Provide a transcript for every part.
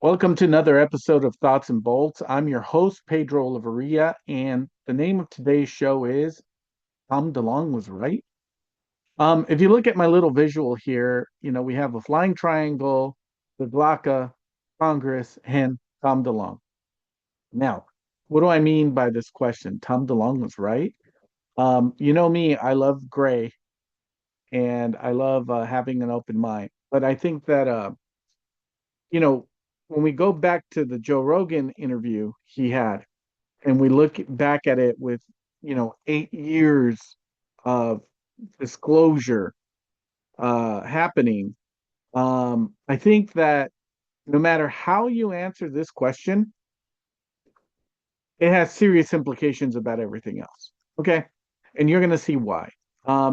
Welcome to another episode of Thoughts and Bolts. I'm your host, Pedro Oliveria, and the name of today's show is Tom DeLonge Was Right. If you look at my little visual here, we have a flying triangle, the Glocke, Congress, and Tom DeLonge. Now, what do I mean by this question? Tom DeLonge was right. You know me, I love gray and I love having an open mind. But I think that you know, when we go back to the Joe Rogan interview he had, and we look back at it with, 8 years of disclosure happening, I think that no matter how you answer this question, it has serious implications about everything else. Okay. And you're going to see why.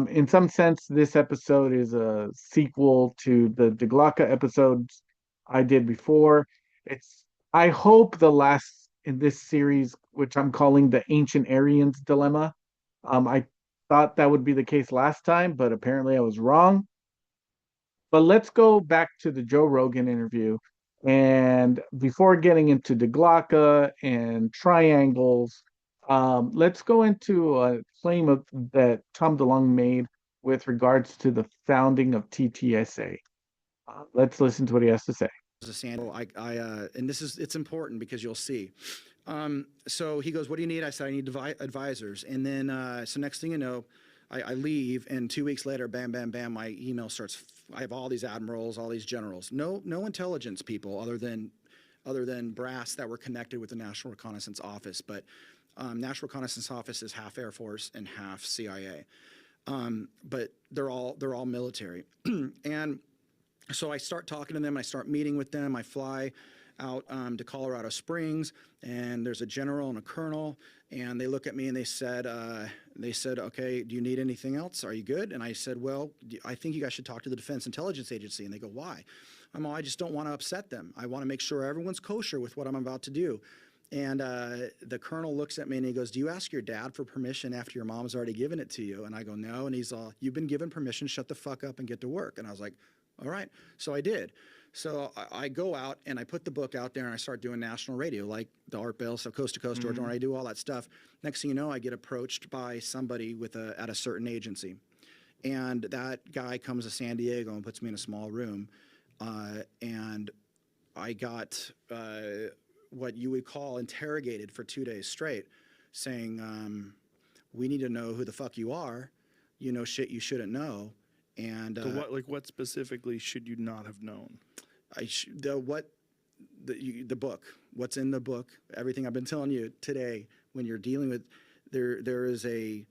In some sense, this episode is a sequel to the De Glocke episodes I did before. It's, I hope, the last in this series, which I'm calling the Ancient Aryans Dilemma. I thought that would be the case last time, but apparently I was wrong. But let's go back to the Joe Rogan interview. And before getting into De Glocke and triangles, let's go into a claim that Tom DeLonge made with regards to the founding of TTSA. Let's listen to what he has to say. And it's important because you'll see. So he goes, "What do you need?" I said, "I need advisors." And then, so next thing you know, I leave, and 2 weeks later, bam, bam, bam, my email starts. I have all these admirals, all these generals, no intelligence people other than brass that were connected with the National Reconnaissance Office. But National Reconnaissance Office is half Air Force and half CIA, but they're all military. And so I start talking to them. I start meeting with them. I fly out to Colorado Springs, and there's a general and a colonel, and they look at me and they said, "Okay, do you need anything else? Are you good?" And I said, "Well, I think you guys should talk to the Defense Intelligence Agency." And they go, "Why?" I just don't want to upset them. I want to make sure everyone's kosher with what I'm about to do." And the colonel looks at me and he goes, "Do you ask your dad for permission after your mom's already given it to you?" And I go, "No." And he's all, "You've been given permission. Shut the fuck up and get to work." And I was like, "All right." So I did. So I go out and I put the book out there and I start doing national radio, like the Art Bell, so Coast to Coast, Georgia, I do all that stuff. Next thing you know, I get approached by somebody at a certain agency. And that guy comes to San Diego and puts me in a small room. And I got what you would call interrogated for 2 days straight, saying, "We need to know who the fuck you are. You know shit you shouldn't know." And what specifically should you not have known? The book, what's in the book, everything I've been telling you today. When you're dealing with, there is a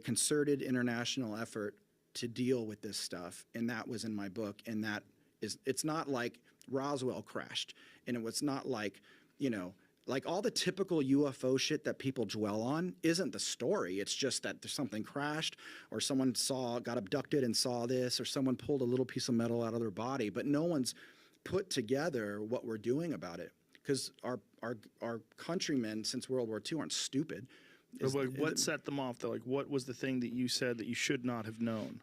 concerted international effort to deal with this stuff, and that was in my book. And it's not like Roswell crashed, and it was not like, like all the typical UFO shit that people dwell on isn't the story. It's just that there's something crashed, or someone got abducted and saw this, or someone pulled a little piece of metal out of their body. But no one's put together what we're doing about it, because our countrymen since World War II aren't stupid. What set them off, though? Like, what was the thing that you said that you should not have known?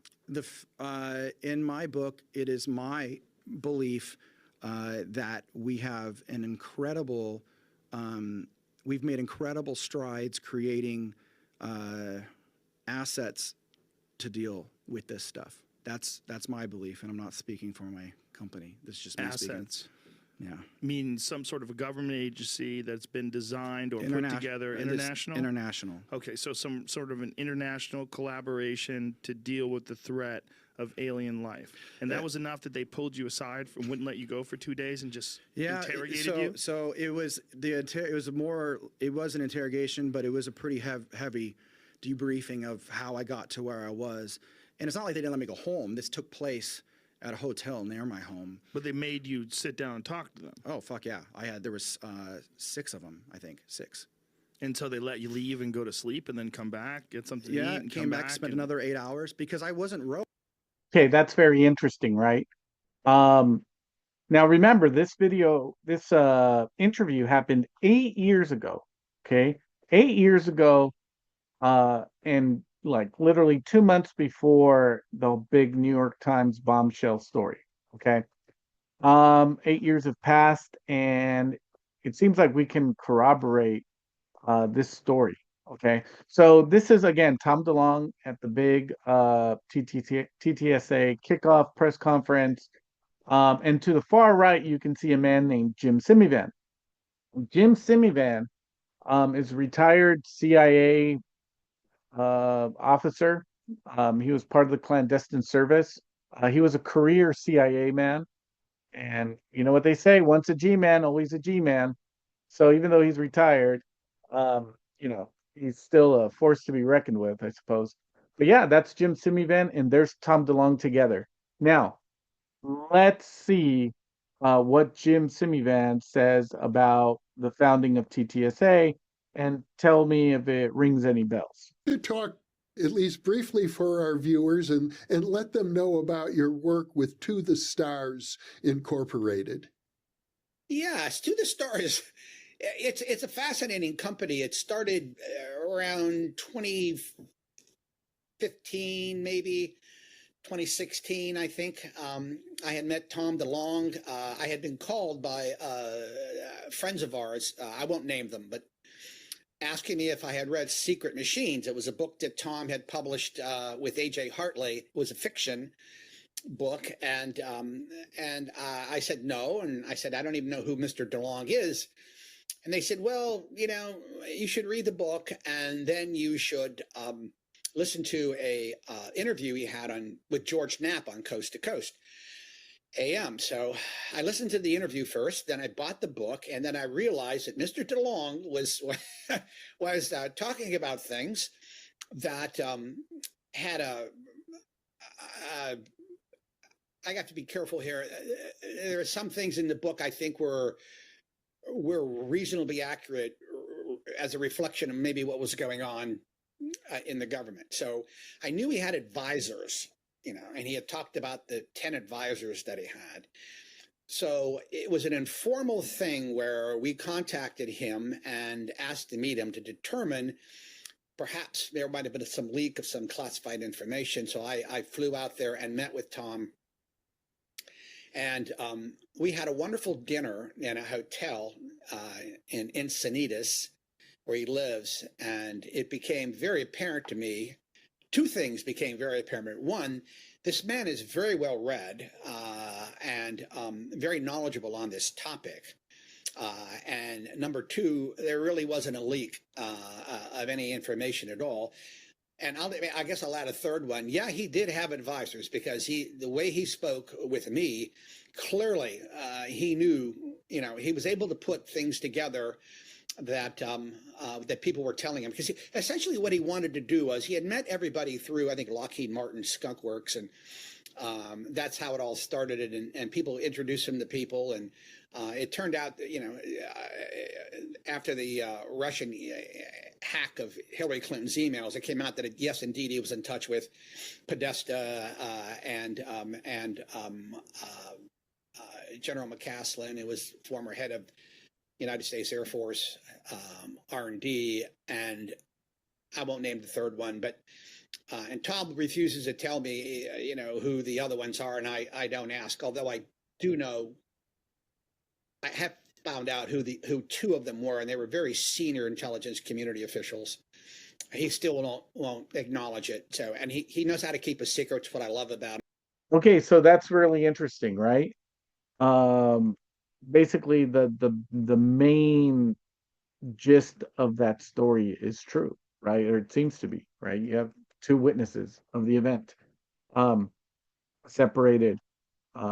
In my book, it is my belief that we have an incredible. We've made incredible strides creating assets to deal with this stuff. That's my belief, and I'm not speaking for my company. This is just me assets. Speaking. Yeah. Mean some sort of a government agency that's been designed or put together, international? International. Okay, so some sort of an international collaboration to deal with the threat of alien life. And that was enough that they pulled you aside and wouldn't let you go for 2 days and just interrogated you? So it was it was an interrogation, but it was a pretty heavy debriefing of how I got to where I was. And it's not like they didn't let me go home. This took place at a hotel near my home. But they made you sit down and talk to them. Oh, fuck yeah. There was 6 of them, I think. 6. And so they let you leave and go to sleep and then come back, get something to eat, and came back, spent another 8 hours because I wasn't Okay, that's very interesting, right? Now remember, this interview happened 8 years ago. Okay, 8 years ago, and like literally 2 months before the big New York Times bombshell story. Okay, 8 years have passed, and it seems like we can corroborate this story. Okay, so this is again Tom DeLonge at the big TTSA kickoff press conference, and to the far right you can see a man named Jim Semivan. Jim Semivan is a retired CIA officer. He was part of the clandestine service. He was a career CIA man, and you know what they say: once a G man, always a G man. So even though he's retired, he's still a force to be reckoned with, I suppose. But yeah, that's Jim Semivan, and there's Tom DeLonge together. Now, let's see what Jim Semivan says about the founding of TTSA, and tell me if it rings any bells. To talk at least briefly for our viewers and let them know about your work with To the Stars Incorporated. Yes, To the Stars. It's a fascinating company. It started around 2015, maybe 2016, I think. I had met Tom DeLonge. I had been called by friends of ours. I won't name them, but asking me if I had read Secret Machines. It was a book that Tom had published with A.J. Hartley. It was a fiction book, and I said no, and I said I don't even know who Mr. DeLonge is. And they said, well, you should read the book, and then you should listen to a interview he had with George Knapp on Coast to Coast AM. So I listened to the interview first, then I bought the book, and then I realized that Mr. DeLonge was talking about things that had I got to be careful here. There are some things in the book I think were reasonably accurate as a reflection of maybe what was going on in the government. So I knew he had advisors, and he had talked about the 10 advisors that he had. So it was an informal thing where we contacted him and asked to meet him to determine perhaps there might have been some leak of some classified information. So I flew out there and met with Tom. And we had a wonderful dinner in a hotel in Encinitas, where he lives. And it became very apparent to me, two things became very apparent. One, this man is very well read and very knowledgeable on this topic. And number two, there really wasn't a leak of any information at all. And I guess I'll add a third one. Yeah, he did have advisors, because the way he spoke with me, clearly he knew, he was able to put things together that that people were telling him. Because essentially what he wanted to do was, he had met everybody through, I think, Lockheed Martin Skunk Works, and that's how it all started. And people introduced him to people, and it turned out that, after the Russian hack of Hillary Clinton's emails, it came out that yes, indeed, he was in touch with Podesta and General McCaslin, who was former head of United States Air Force R&D, and I won't name the third one, but and Tom refuses to tell me, who the other ones are, and I don't ask, although I do know. I have found out who two of them were, and they were very senior intelligence community officials. He still won't acknowledge it. So, and he knows how to keep a secret. It's what I love about him. Okay, so that's really interesting, right? Basically, the main gist of that story is true, right? Or it seems to be, right? You have two witnesses of the event, separated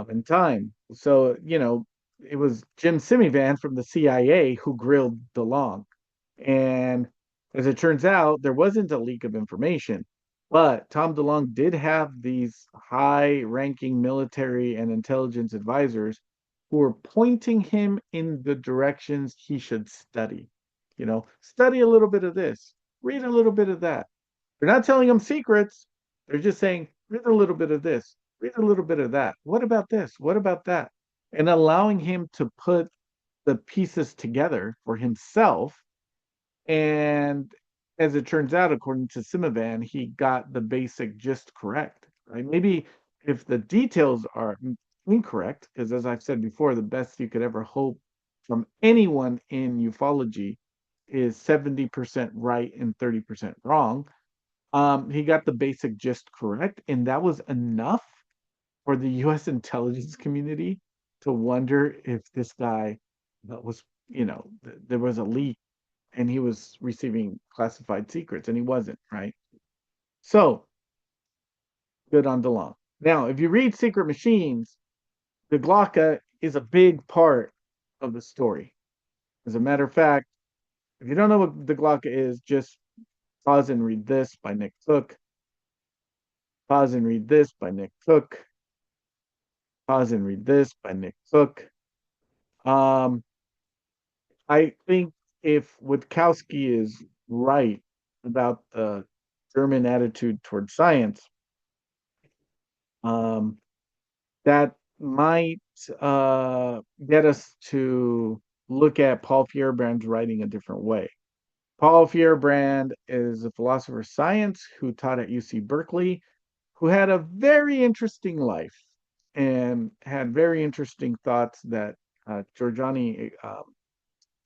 in time. So, it was Jim Semivan from the CIA who grilled DeLonge. And as it turns out, there wasn't a leak of information, but Tom DeLonge did have these high-ranking military and intelligence advisors who were pointing him in the directions he should study. Study a little bit of this, read a little bit of that. They're not telling him secrets. They're just saying, read a little bit of this, read a little bit of that. What about this? What about that? And allowing him to put the pieces together for himself. And as it turns out, according to Semivan, he got the basic gist correct, right? Maybe if the details are incorrect, because as I've said before, the best you could ever hope from anyone in ufology is 70% right and 30% wrong. He got the basic gist correct, and that was enough for the US intelligence community to wonder if this guy was, there was a leak and he was receiving classified secrets, and he wasn't, right? So, good on DeLonge. Now, if you read Secret Machines, the Glocke is a big part of the story. As a matter of fact, if you don't know what the Glocke is, just pause and read this by Nick Cook. Pause and read this by Nick Cook. Pause and read this by Nick Cook. I think if Witkowski is right about the German attitude toward science, that might get us to look at Paul Feyerabend's writing a different way. Paul Feyerabend is a philosopher of science who taught at UC Berkeley, who had a very interesting life and had very interesting thoughts that Giorgiani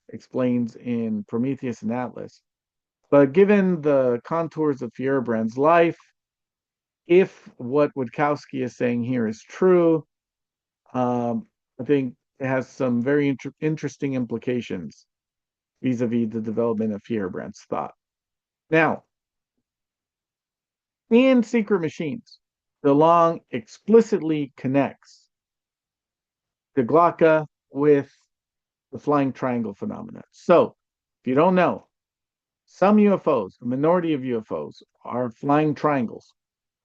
explains in Prometheus and Atlas. But given the contours of Feyerabend's life, if what Witkowski is saying here is true, I think it has some very interesting implications vis-a-vis the development of Feyerabend's thought. Now, in Secret Machines, DeLonge explicitly connects the Glocke with the flying triangle phenomenon. So, if you don't know, some UFOs, a minority of UFOs, are flying triangles.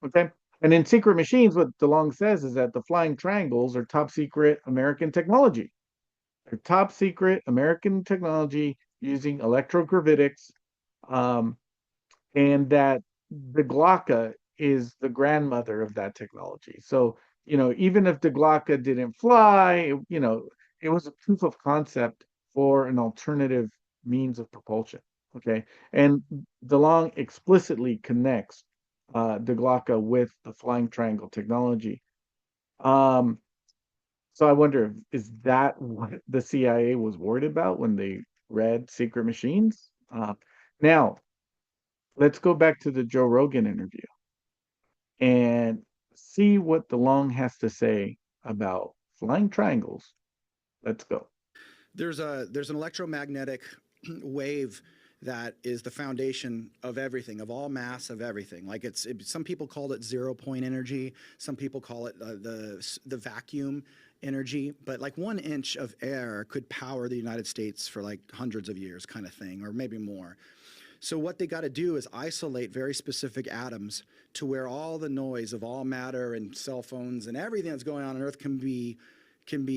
Okay? And in Secret Machines, what DeLonge says is that the flying triangles are top secret American technology. They're top secret American technology using electrogravitics, and that the Glocke is the grandmother of that technology. So, even if the Glocke didn't fly, it was a proof of concept for an alternative means of propulsion. Okay. And DeLonge explicitly connects the Glocke with the flying triangle technology. So I wonder, is that what the CIA was worried about when they read Secret Machines? Now, let's go back to the Joe Rogan interview and see what DeLonge has to say about flying triangles. Let's go. There's an electromagnetic wave that is the foundation of everything, of all mass, of everything. Like some people call it 0-point energy. Some people call it the vacuum energy. But like 1 inch of air could power the United States for like hundreds of years, kind of thing, or maybe more. So what they got to do is isolate very specific atoms to where all the noise of all matter and cell phones and everything that's going on Earth can be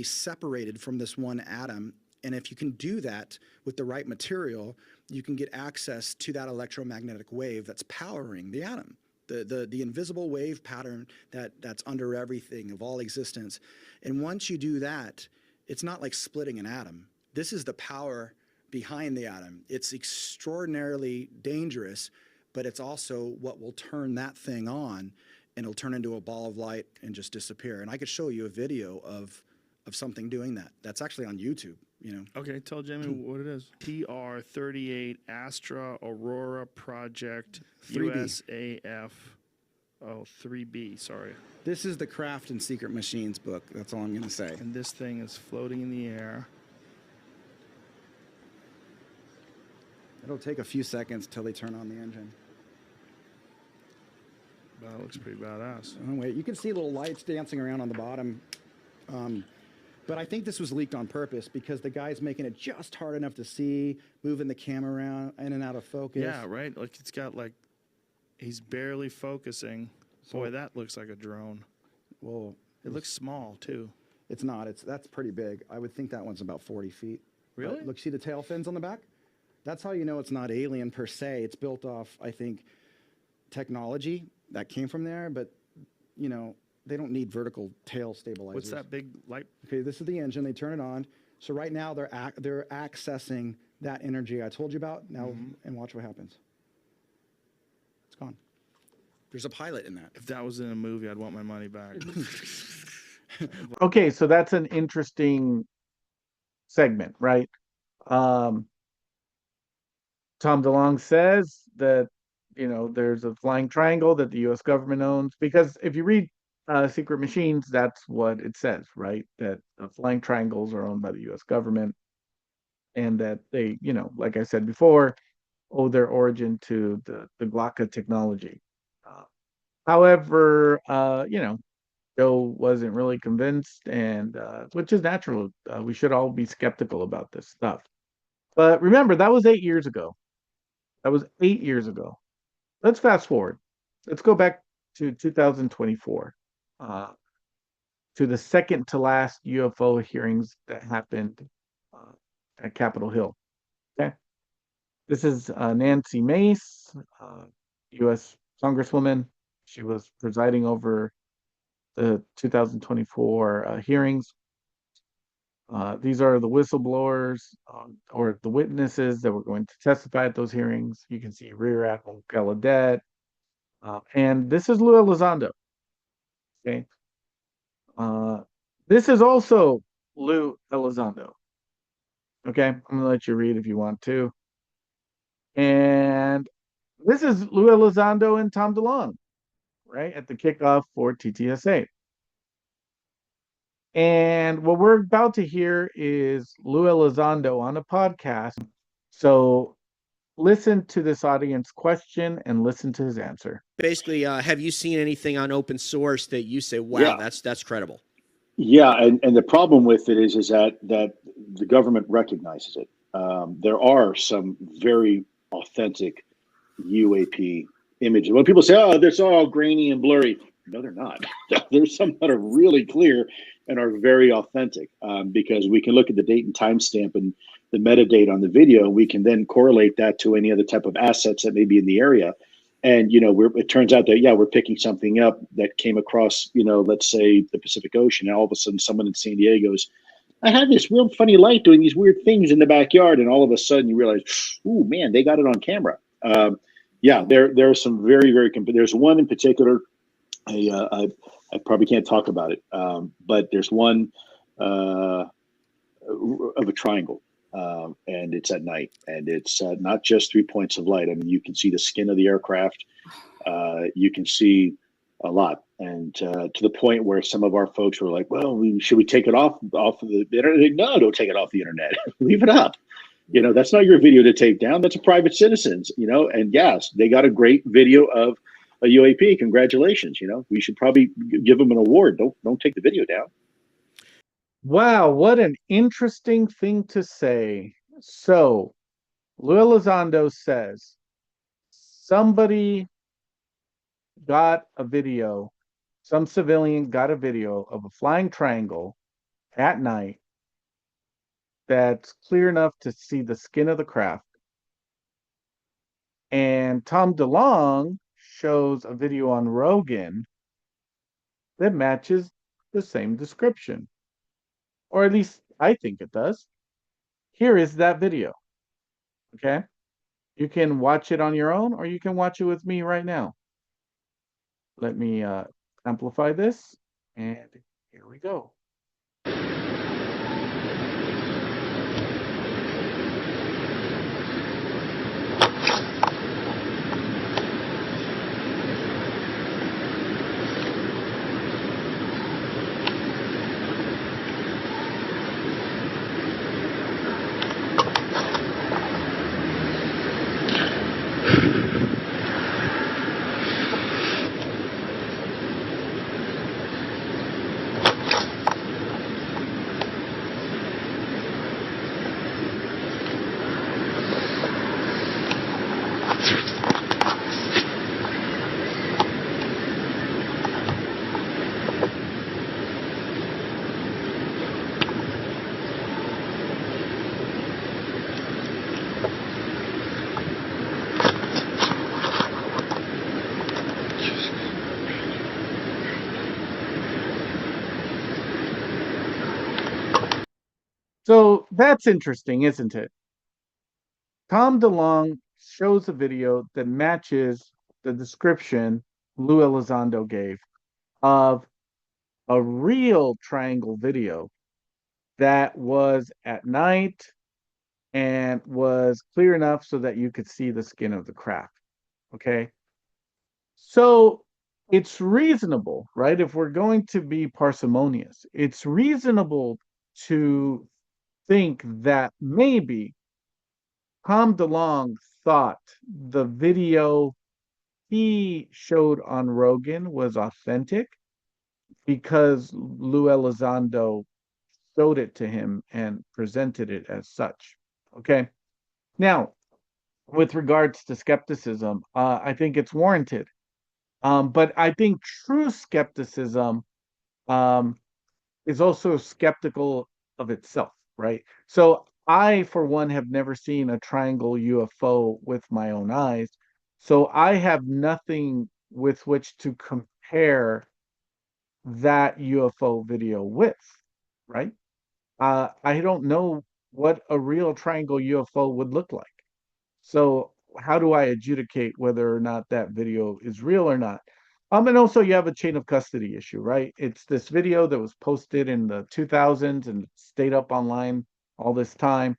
separated from this one atom. And if you can do that with the right material, you can get access to that electromagnetic wave that's powering the atom, the invisible wave pattern that's under everything of all existence. And once you do that, it's not like splitting an atom. This is the power behind the atom. It's extraordinarily dangerous, but it's also what will turn that thing on, and it'll turn into a ball of light and just disappear. And I could show you a video of something doing that. That's actually on YouTube. Okay, tell Jamie what it is. TR-38 Astra Aurora Project 3B. USAF. Oh, 3B, sorry. This is the Craft and Secret Machines book. That's all I'm going to say. And this thing is floating in the air. It'll take a few seconds till they turn on the engine. That looks pretty badass. Oh, wait, you can see little lights dancing around on the bottom. But I think this was leaked on purpose because the guy's making it just hard enough to see, moving the camera around in and out of focus. Yeah, right? Like it's got he's barely focusing. Boy, that looks like a drone. Well, it looks small too. It's not. That's pretty big. I would think that one's about 40 feet. Really? Look, see the tail fins on the back? That's how you know it's not alien per se. It's built off, I think, technology that came from there, but, they don't need vertical tail stabilizers. What's that big light? Okay, this is the engine. They turn it on. So right now they're accessing that energy I told you about. Now, and watch what happens. It's gone. There's a pilot in that. If that was in a movie, I'd want my money back. Okay, so that's an interesting segment, right? Um, Tom DeLonge says that, there's a flying triangle that the U.S. government owns, because if you read Secret Machines, that's what it says, right? That flying triangles are owned by the U.S. government, and that they, like I said before, owe their origin to the Glocke technology. Uh, However, Joe wasn't really convinced, and which is natural. We should all be skeptical about this stuff. But remember, that was 8 years ago. That was 8 years ago. Let's fast forward. Let's go back to 2024, uh, to the second to last UFO hearings that happened uh, at Capitol Hill. Okay. This is Nancy Mace, U.S. Congresswoman. She was presiding over the 2024 hearings. These are the whistleblowers or the witnesses that were going to testify at those hearings. You can see Rear Admiral Gallaudet, and this is Lou Elizondo. Okay, uh, this is also Lou Elizondo. Okay, I'm gonna let you read if you want to. And this is Lou Elizondo and Tom DeLonge, right at the kickoff for TTSA. And what we're about to hear is Lou Elizondo on a podcast. So listen to this audience question and listen to his answer. Basically, have you seen anything on open source that you say, wow, Yeah. that's credible? Yeah, and the problem with it is that the government recognizes it. There are some very authentic UAP images. When people say, "Oh, that's all grainy and blurry," no, they're not. There's some that are really clear and are very authentic, because we can look at the date and timestamp and the metadata on the video. We can then correlate that to any other type of assets that may be in the area. And, it turns out that, yeah, we're picking something up that came across, let's say the Pacific Ocean. And all of a sudden someone in San Diego goes, "I have this real funny light doing these weird things in the backyard." And all of a sudden you realize, "Ooh, man, they got it on camera." Yeah, there are some very, very, there's one in particular. I probably can't talk about it. But there's one of a triangle. And it's at night, and it's not just 3 points of light. I mean, you can see the skin of the aircraft. You can see a lot, and to the point where some of our folks were like, "Well, should we take it off of the internet?" No, don't take it off the internet. Leave it up. That's not your video to take down. That's a private citizen's. And yes, they got a great video of a UAP. Congratulations. We should probably give them an award. Don't take the video down. Wow, what an interesting thing to say. So, Lou Elizondo says somebody got a video, some civilian got a video of a flying triangle at night that's clear enough to see the skin of the craft. And Tom DeLonge shows a video on Rogan that matches the same description. Or at least I think it does. Here is that video. Okay? You can watch it on your own, or you can watch it with me right now. Let me amplify this, and here we go. So that's interesting, isn't it? Tom DeLonge shows a video that matches the description Lou Elizondo gave of a real triangle video that was at night and was clear enough so that you could see the skin of the craft. Okay. So it's reasonable, right? If we're going to be parsimonious, it's reasonable to think that maybe Tom DeLonge thought the video he showed on Rogan was authentic because Lou Elizondo showed it to him and presented it as such. Okay. Now, with regards to skepticism, I think it's warranted. But I think true skepticism um, is also skeptical of itself, right? So I, for one, have never seen a triangle UFO with my own eyes. So I have nothing with which to compare that UFO video with, right? I don't know what a real triangle UFO would look like. So how do I adjudicate whether or not that video is real or not? And also you have a chain of custody issue, right? It's this video that was posted in the 2000s and stayed up online all this time.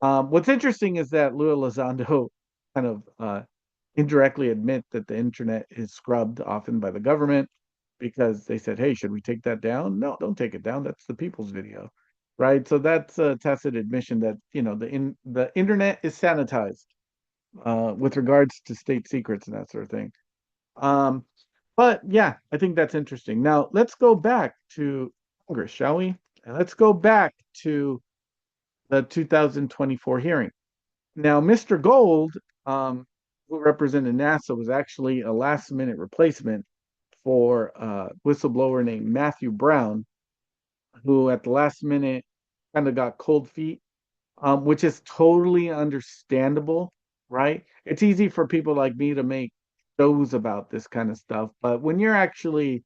What's interesting is that Lou Elizondo kind of indirectly admit that the internet is scrubbed often by the government because they said, "Hey, should we take that down?" No, don't take it down. That's the people's video, right? So that's a tacit admission that the internet is sanitized with regards to state secrets and that sort of thing. Um, but yeah, I think that's interesting. Now let's go back to Congress, shall we? And let's go back to the 2024 hearing. Now, Mr. Gold, who represented NASA, was actually a last-minute replacement for a whistleblower named Matthew Brown, who at the last minute kind of got cold feet, which is totally understandable, right? It's easy for people like me to make shows about this kind of stuff, but when you're actually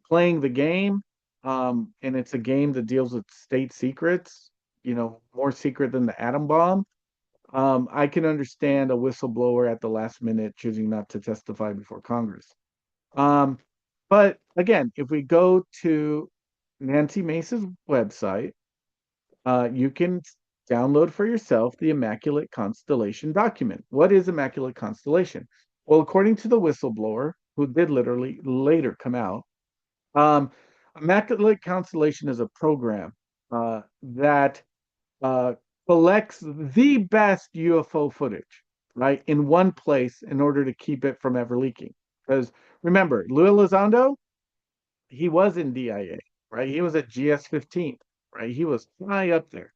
playing the game, and it's a game that deals with state secrets, more secret than the atom bomb, I can understand a whistleblower at the last minute choosing not to testify before Congress. Um, but again, if we go to Nancy Mace's website, you can download for yourself the Immaculate Constellation document. What is Immaculate Constellation? Well, according to the whistleblower, who did literally later come out, um, Immaculate Constellation is a program that uh, collects the best UFO footage, right, in one place in order to keep it from ever leaking. Because remember, Lou Elizondo, he was in DIA, right? He was at GS-15, right? He was high up there.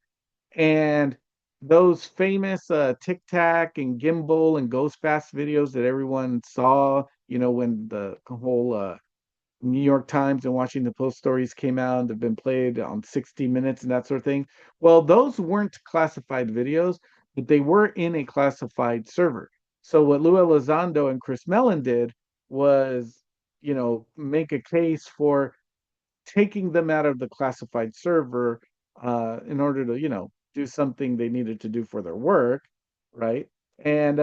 And those famous Tic Tac and Gimbal and Ghost Fast videos that everyone saw, when the whole New York Times and Washington Post stories came out and they've been played on 60 Minutes and that sort of thing. Well, those weren't classified videos, but they were in a classified server. So what Lou Elizondo and Chris Mellon did was, make a case for taking them out of the classified server in order to, do something they needed to do for their work, right? And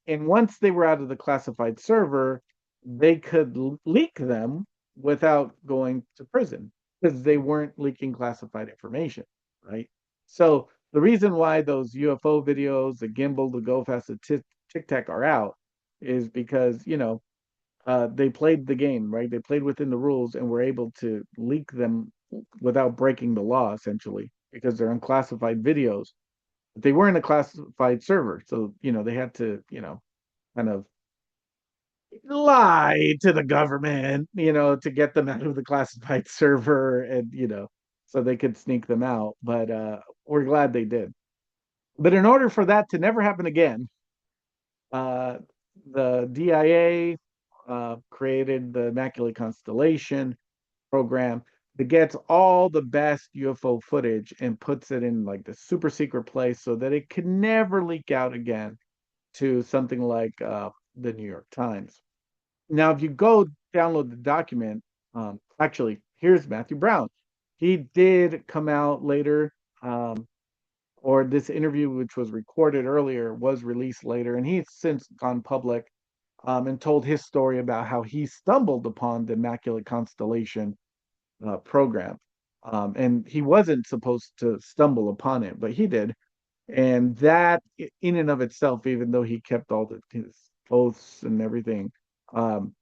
once they were out of the classified server, they could leak them without going to prison because they weren't leaking classified information, right? So the reason why those UFO videos, the gimbal, the go fast, the tic tac are out is because they played the game, right? They played within the rules and were able to leak them without breaking the law, essentially, because they're unclassified videos. But they were in a classified server, so they had to, kind of lie to the government, to get them out of the classified server and, so they could sneak them out. But we're glad they did. But in order for that to never happen again, uh, the DIA created the Immaculate Constellation program that gets all the best UFO footage and puts it in like the super secret place so that it can never leak out again to something like the New York Times. Now, if you go download the document, actually, here's Matthew Brown. He did come out later, or this interview, which was recorded earlier, was released later, and he's since gone public and told his story about how he stumbled upon the Immaculate Constellation program. And he wasn't supposed to stumble upon it, but he did. And that, in and of itself, even though he kept all his oaths and everything, um,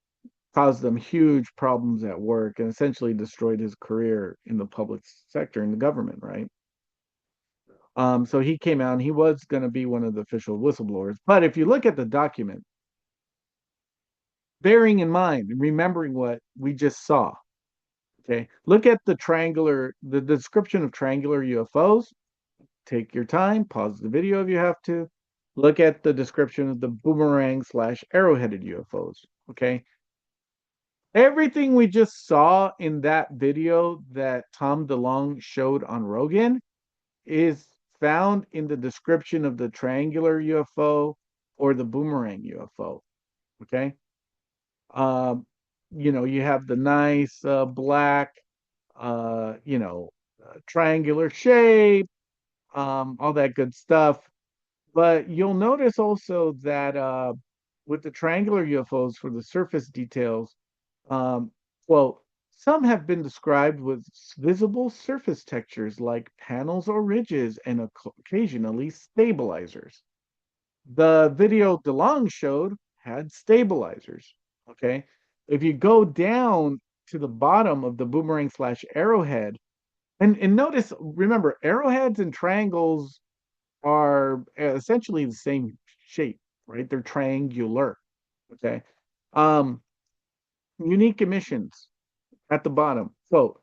caused them huge problems at work and essentially destroyed his career in the public sector in the government, right? So he came out and he was going to be one of the official whistleblowers. But if you look at the document, bearing in mind and remembering what we just saw, okay, look at the description of triangular UFOs. Take your time, pause the video if you have to. Look at the description of the boomerang slash arrow-headed UFOs, okay? Everything we just saw in that video that Tom DeLonge showed on Rogan is found in the description of the triangular UFO or the boomerang UFO. Okay. You have the nice black, triangular shape, all that good stuff. But you'll notice also that with the triangular UFOs for the surface details, um, well, some have been described with visible surface textures like panels or ridges and occasionally stabilizers. The video DeLong showed had stabilizers. Okay. If you go down to the bottom of the boomerang slash arrowhead, and notice, remember, arrowheads and triangles are essentially the same shape, right? They're triangular. Okay. Um, Unique emissions at the bottom. So,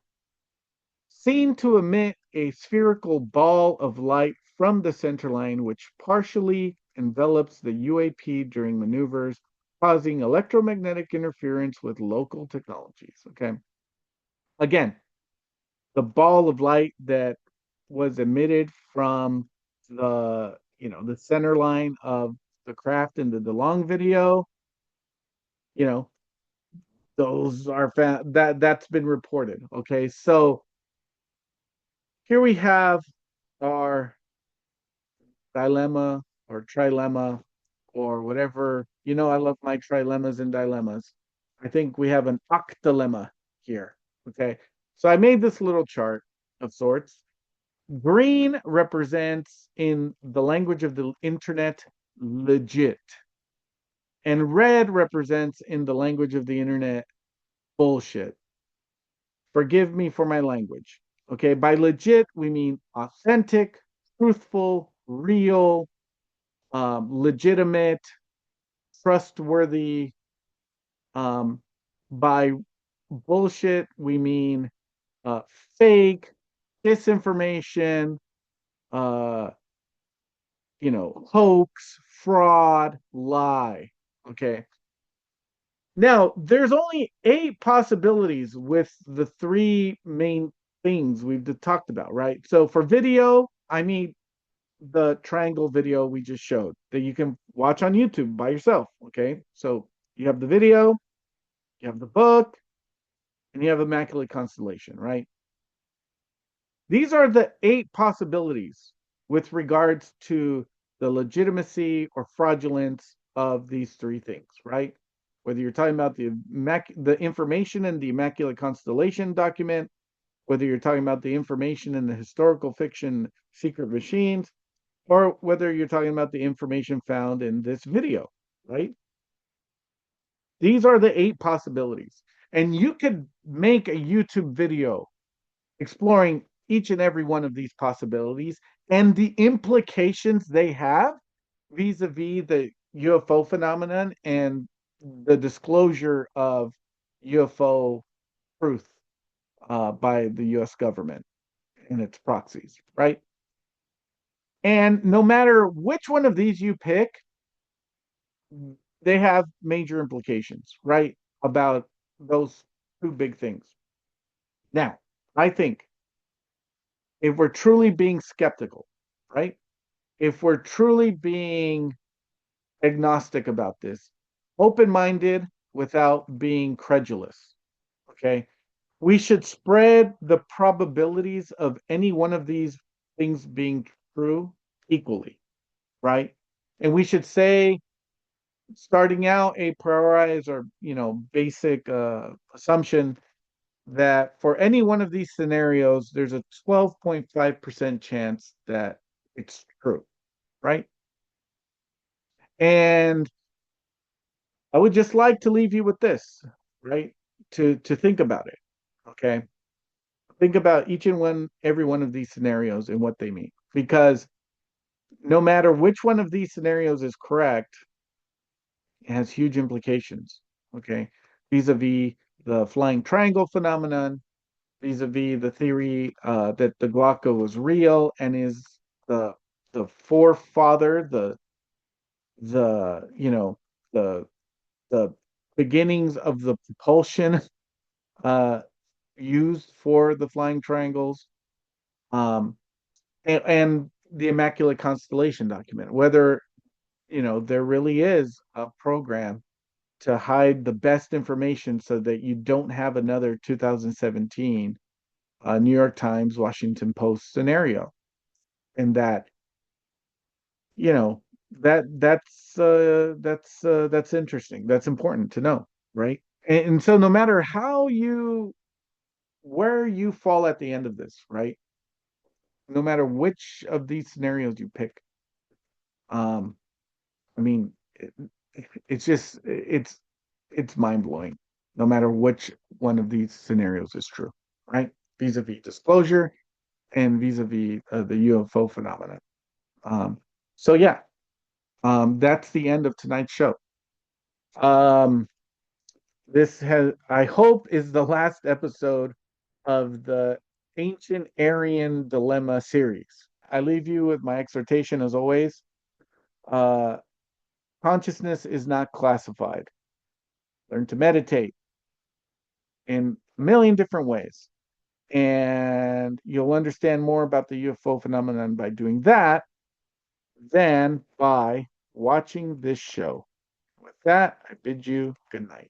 seen to emit a spherical ball of light from the center line, which partially envelops the UAP during maneuvers, causing electromagnetic interference with local technologies. Okay. Again, the ball of light that was emitted from the center line of the craft in the DeLong video, you know, those are that's been reported. Okay, so here we have our dilemma or trilemma or whatever. I love my trilemmas and dilemmas. I think we have an octalemma here. Okay, so I made this little chart of sorts. Green represents, in the language of the internet, legit. And red represents, in the language of the internet, bullshit. Forgive me for my language. Okay, by legit, we mean authentic, truthful, real, legitimate, trustworthy. By bullshit, we mean uh, fake, disinformation, uh, hoax, fraud, lie. Okay. Now, there's only 8 possibilities with the 3 main things we've talked about, right? So for video, I mean the triangle video we just showed that you can watch on YouTube by yourself, okay? So you have the video, you have the book, and you have Immaculate Constellation, right? These are the 8 possibilities with regards to the legitimacy or fraudulence of these 3 things, right? Whether you're talking about the information in the Immaculate Constellation document, whether you're talking about the information in the historical fiction Secret Machines, or whether you're talking about the information found in this video, right? These are the 8 possibilities. And you could make a YouTube video exploring each and every one of these possibilities and the implications they have vis-a-vis the UFO phenomenon and the disclosure of UFO truth by the US government and its proxies, right? And no matter which one of these you pick, they have major implications, right? About those 2 big things. Now, I think if we're truly being skeptical, right? If we're truly being agnostic about this, open minded without being credulous, okay? We should spread the probabilities of any one of these things being true equally, right? And we should say, starting out, a priori or basic assumption that for any one of these scenarios, there's a 12.5% chance that it's true, right? And I would just like to leave you with this, right? To think about it. Okay. Think about each and every one of these scenarios and what they mean. Because no matter which one of these scenarios is correct, it has huge implications. Okay. Vis-a-vis the flying triangle phenomenon, vis-a-vis the theory that the Glocke was real and is the forefather, the you know the the beginnings of the propulsion uh, used for the flying triangles, um, and the Immaculate Constellation document. Whether there really is a program to hide the best information so that you don't have another 2017 New York Times, Washington Post scenario, and that you know that's interesting. That's important to know, right? And so no matter where you fall at the end of this, right? No matter which of these scenarios you pick, um, I mean, it's mind blowing. No matter which one of these scenarios is true, right? Vis-a-vis disclosure and vis-a-vis the UFO phenomenon. Um, so yeah, that's the end of tonight's show. Um, this I hope, is the last episode of the Ancient Aryan Dilemma series. I leave you with my exhortation as always. Uh, Consciousness is not classified. Learn to meditate in a million different ways. And you'll understand more about the UFO phenomenon by doing that than by watching this show. With that, I bid you good night.